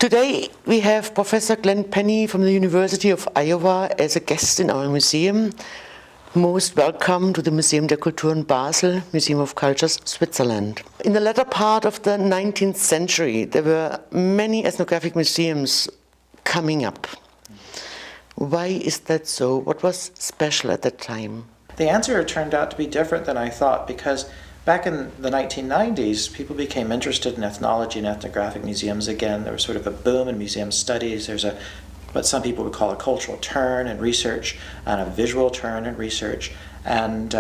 Today we have Professor Glenn Penny from the University of Iowa as a guest in our museum. Most welcome to the Museum der Kulturen Basel, Museum of Cultures, Switzerland. In the latter part of the 19th century, there were many ethnographic museums coming up. Why is that so? What was special at that time? The answer turned out to be different than I thought, because back in the 1990s, people became interested in ethnology and ethnographic museums again. There was sort of a boom in museum studies. There's what some people would call a cultural turn in research and a visual turn in research. And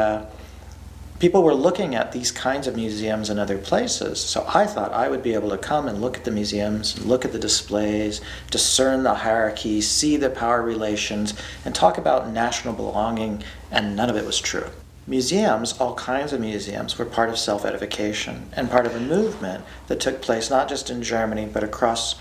people were looking at these kinds of museums in other places. So I thought I would be able to come and look at the museums, look at the displays, discern the hierarchy, see the power relations, and talk about national belonging, and none of it was true. Museums, all kinds of museums, were part of self-edification and part of a movement that took place not just in Germany but across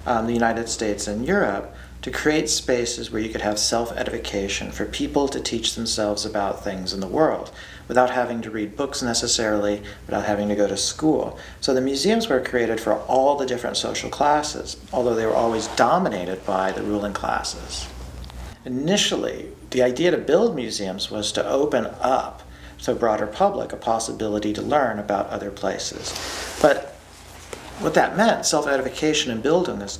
the United States and Europe to create spaces where you could have self-edification for people to teach themselves about things in the world without having to read books necessarily, without having to go to school. So the museums were created for all the different social classes, although they were always dominated by the ruling classes. Initially, the idea to build museums was to open up to a broader public a possibility to learn about other places. But what that meant, self-edification and building this,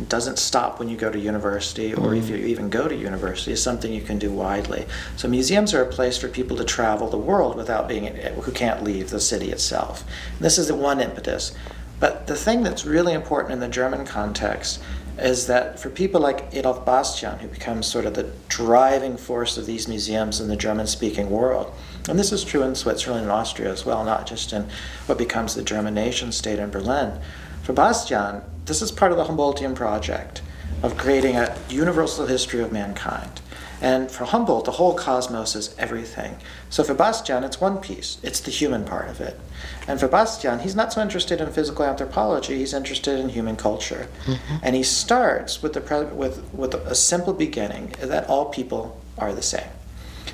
doesn't stop when you go to university, or if you even go to university, is something you can do widely. So museums are a place for people to travel the world without who can't leave the city itself. And this is the one impetus. But the thing that's really important in the German context is that for people like Adolf Bastian, who becomes sort of the driving force of these museums in the German-speaking world, and this is true in Switzerland and Austria as well, not just in what becomes the German nation-state in Berlin. For Bastian, this is part of the Humboldtian project of creating a universal history of mankind. And for Humboldt, the whole cosmos is everything. So for Bastian, it's one piece. It's the human part of it. And for Bastian, he's not so interested in physical anthropology. He's interested in human culture. Mm-hmm. And he starts with a simple beginning, that all people are the same,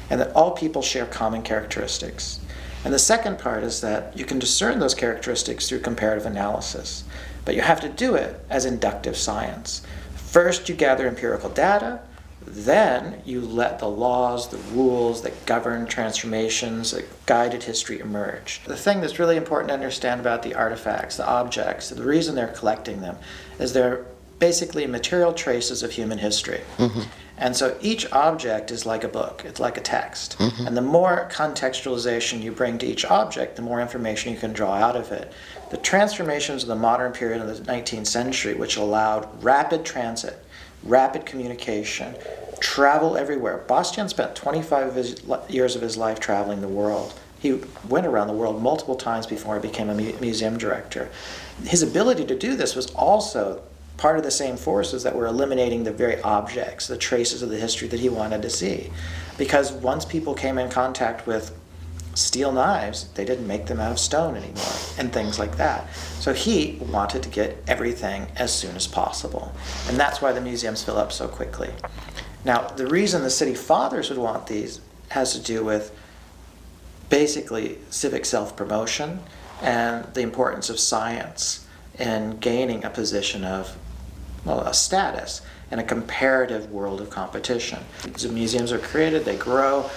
and that all people share common characteristics. And the second part is that you can discern those characteristics through comparative analysis, but you have to do it as inductive science. First, you gather empirical data, then you let the laws, the rules that govern transformations, that guided history emerge. The thing that's really important to understand about the artifacts, the objects, the reason they're collecting them, is they're basically material traces of human history. Mm-hmm. And so each object is like a book, it's like a text. Mm-hmm. And the more contextualization you bring to each object, the more information you can draw out of it. The transformations of the modern period of the 19th century, which allowed rapid transit, rapid communication, travel everywhere. Bastian spent 25 years of his life traveling the world. He went around the world multiple times before he became a museum director. His ability to do this was also part of the same forces that were eliminating the very objects, the traces of the history that he wanted to see. Because once people came in contact with steel knives, they didn't make them out of stone anymore, and things like that. So he wanted to get everything as soon as possible. And that's why the museums fill up so quickly. Now, the reason the city fathers would want these has to do with basically civic self-promotion and the importance of science in gaining a position of, well, a status in a comparative world of competition. So museums are created, they grow,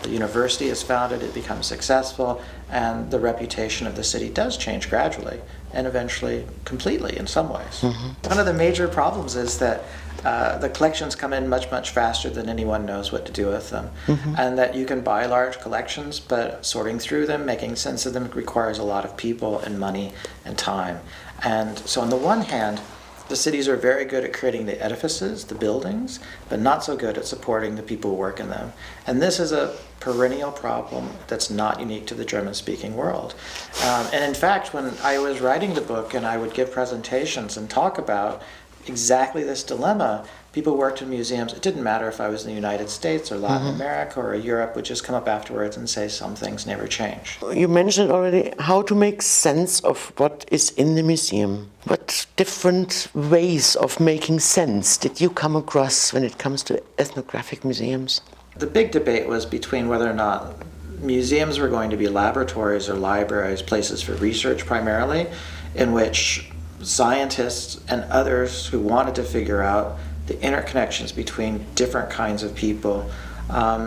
the university is founded, it becomes successful, and the reputation of the city does change gradually and eventually completely in some ways. Mm-hmm. One of the major problems is that the collections come in much, much faster than anyone knows what to do with them. Mm-hmm. And that you can buy large collections, but sorting through them, making sense of them requires a lot of people and money and time. And so on the one hand, the cities are very good at creating the edifices, the buildings, but not so good at supporting the people who work in them. And this is a perennial problem that's not unique to the German-speaking world. And in fact, when I was writing the book and I would give presentations and talk about exactly this dilemma, people who worked in museums, it didn't matter if I was in the United States or Latin America or Europe, would just come up afterwards and say some things never change. You mentioned already how to make sense of what is in the museum. What different ways of making sense did you come across when it comes to ethnographic museums? The big debate was between whether or not museums were going to be laboratories or libraries, places for research primarily, in which scientists and others who wanted to figure out the interconnections between different kinds of people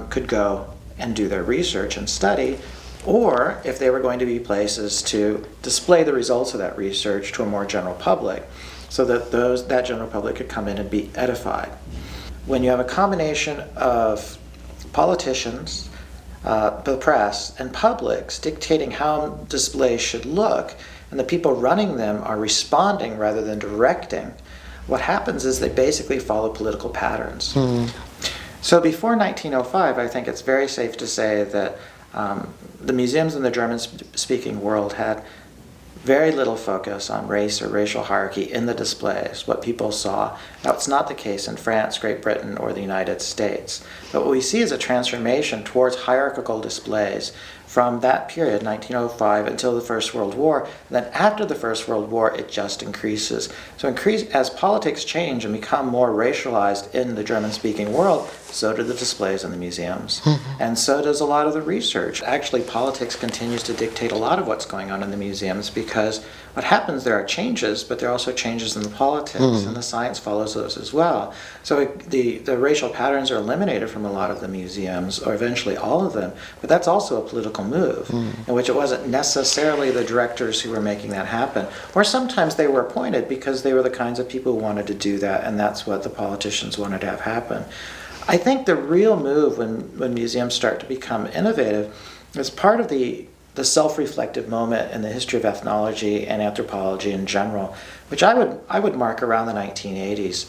could go and do their research and study, or if they were going to be places to display the results of that research to a more general public, so that that general public could come in and be edified. When you have a combination of politicians, the press, and publics dictating how displays should look, and the people running them are responding rather than directing, what happens is they basically follow political patterns. So before 1905, I think it's very safe to say that the museums in the German-speaking world had very little focus on race or racial hierarchy in the displays, what people saw. Now, it's not the case in France, Great Britain, or the United States. But what we see is a transformation towards hierarchical displays from that period, 1905, until the First World War. And then after the First World War, it just increases. So as politics change and become more racialized in the German-speaking world, so do the displays in the museums. And so does a lot of the research. Actually, politics continues to dictate a lot of what's going on in the museums, because what happens, there are changes, but there are also changes in the politics, and the science follows those as well. So the racial patterns are eliminated from a lot of the museums, or eventually all of them, but that's also a political move, in which it wasn't necessarily the directors who were making that happen, or sometimes they were appointed because they were the kinds of people who wanted to do that, and that's what the politicians wanted to have happen. I think the real move when museums start to become innovative is part of the self-reflective moment in the history of ethnology and anthropology in general, which I would mark around the 1980s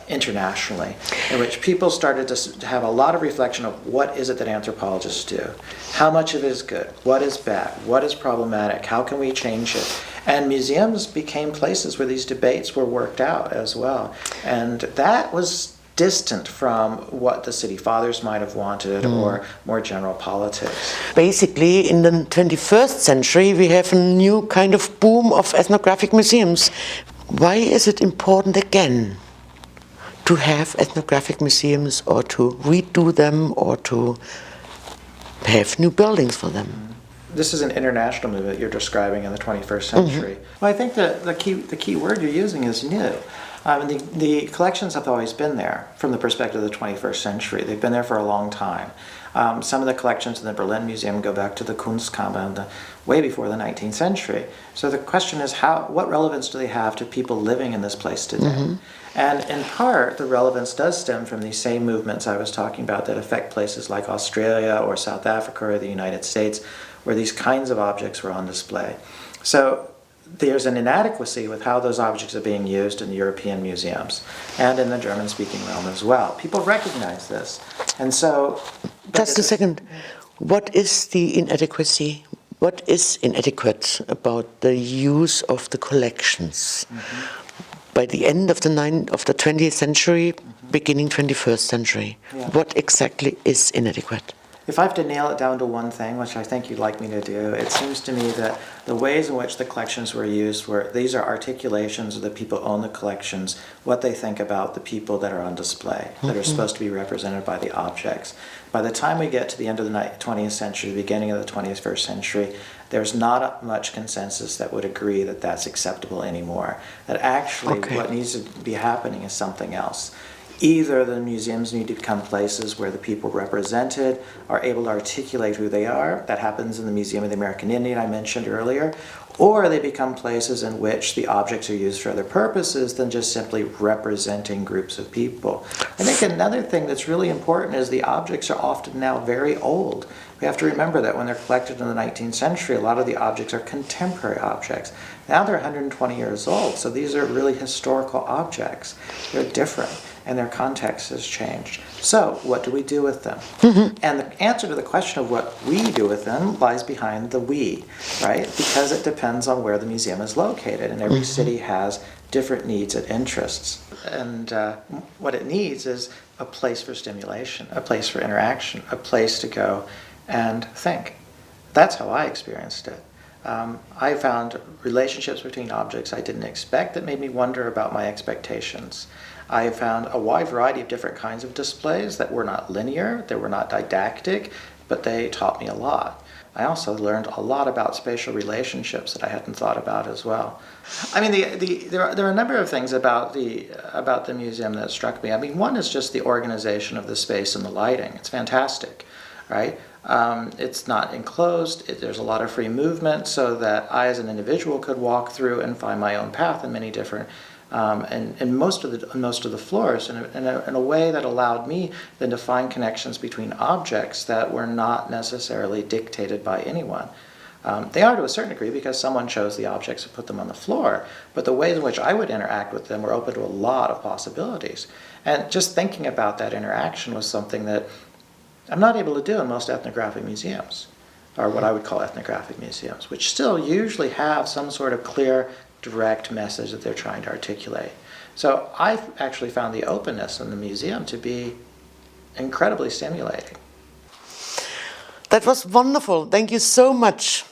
internationally, in which people started to have a lot of reflection of what is it that anthropologists do, how much of it is good, what is bad, what is problematic, how can we change it. And museums became places where these debates were worked out as well. And that was distant from what the city fathers might have wanted, or more general politics. Basically, in the 21st century, we have a new kind of boom of ethnographic museums. Why is it important again to have ethnographic museums, or to redo them, or to have new buildings for them? This is an international movement you're describing in the 21st century. Well, I think the key word you're using is new. The collections have always been there from the perspective of the 21st century. They've been there for a long time. Some of the collections in the Berlin Museum go back to the Kunstkammer way before the 19th century. So the question is, what relevance do they have to people living in this place today? And in part, the relevance does stem from these same movements I was talking about that affect places like Australia or South Africa or the United States, where these kinds of objects were on display. So there's an inadequacy with how those objects are being used in European museums and in the German-speaking realm as well. People recognize this. And so... Just a second. What is the inadequacy? What is inadequate about the use of the collections? By the end of the 20th century, beginning 21st century, what exactly is inadequate? If I have to nail it down to one thing, which I think you'd like me to do, it seems to me that the ways in which the collections were used these are articulations of the people who own the collections, what they think about the people that are on display, that are supposed to be represented by the objects. By the time we get to the end of the 20th century, the beginning of the 21st century, there's not much consensus that would agree that that's acceptable anymore. That actually what needs to be happening is something else. Either the museums need to become places where the people represented are able to articulate who they are. That happens in the Museum of the American Indian I mentioned earlier. Or they become places in which the objects are used for other purposes than just simply representing groups of people. I think another thing that's really important is the objects are often now very old. We have to remember that when they're collected in the 19th century, a lot of the objects are contemporary objects. Now they're 120 years old, so these are really historical objects. They're different, and their context has changed. So what do we do with them? And the answer to the question of what we do with them lies behind the we, right? Because it depends on where the museum is located, and every city has different needs and interests. And what it needs is a place for stimulation, a place for interaction, a place to go and think. That's how I experienced it. I found relationships between objects I didn't expect that made me wonder about my expectations. I found a wide variety of different kinds of displays that were not linear, that were not didactic, but they taught me a lot. I also learned a lot about spatial relationships that I hadn't thought about as well. I mean, there are a number of things about the museum that struck me. I mean, one is just the organization of the space and the lighting. It's fantastic, right? It's not enclosed. There's a lot of free movement, so that I, as an individual, could walk through and find my own path in many different and most of the floors in a way that allowed me then to find connections between objects that were not necessarily dictated by anyone. They are to a certain degree because someone chose the objects and put them on the floor, but the ways in which I would interact with them were open to a lot of possibilities. And just thinking about that interaction was something that I'm not able to do in most ethnographic museums, or what I would call ethnographic museums, which still usually have some sort of clear, direct message that they're trying to articulate. So I've actually found the openness in the museum to be incredibly stimulating. That was wonderful. Thank you so much.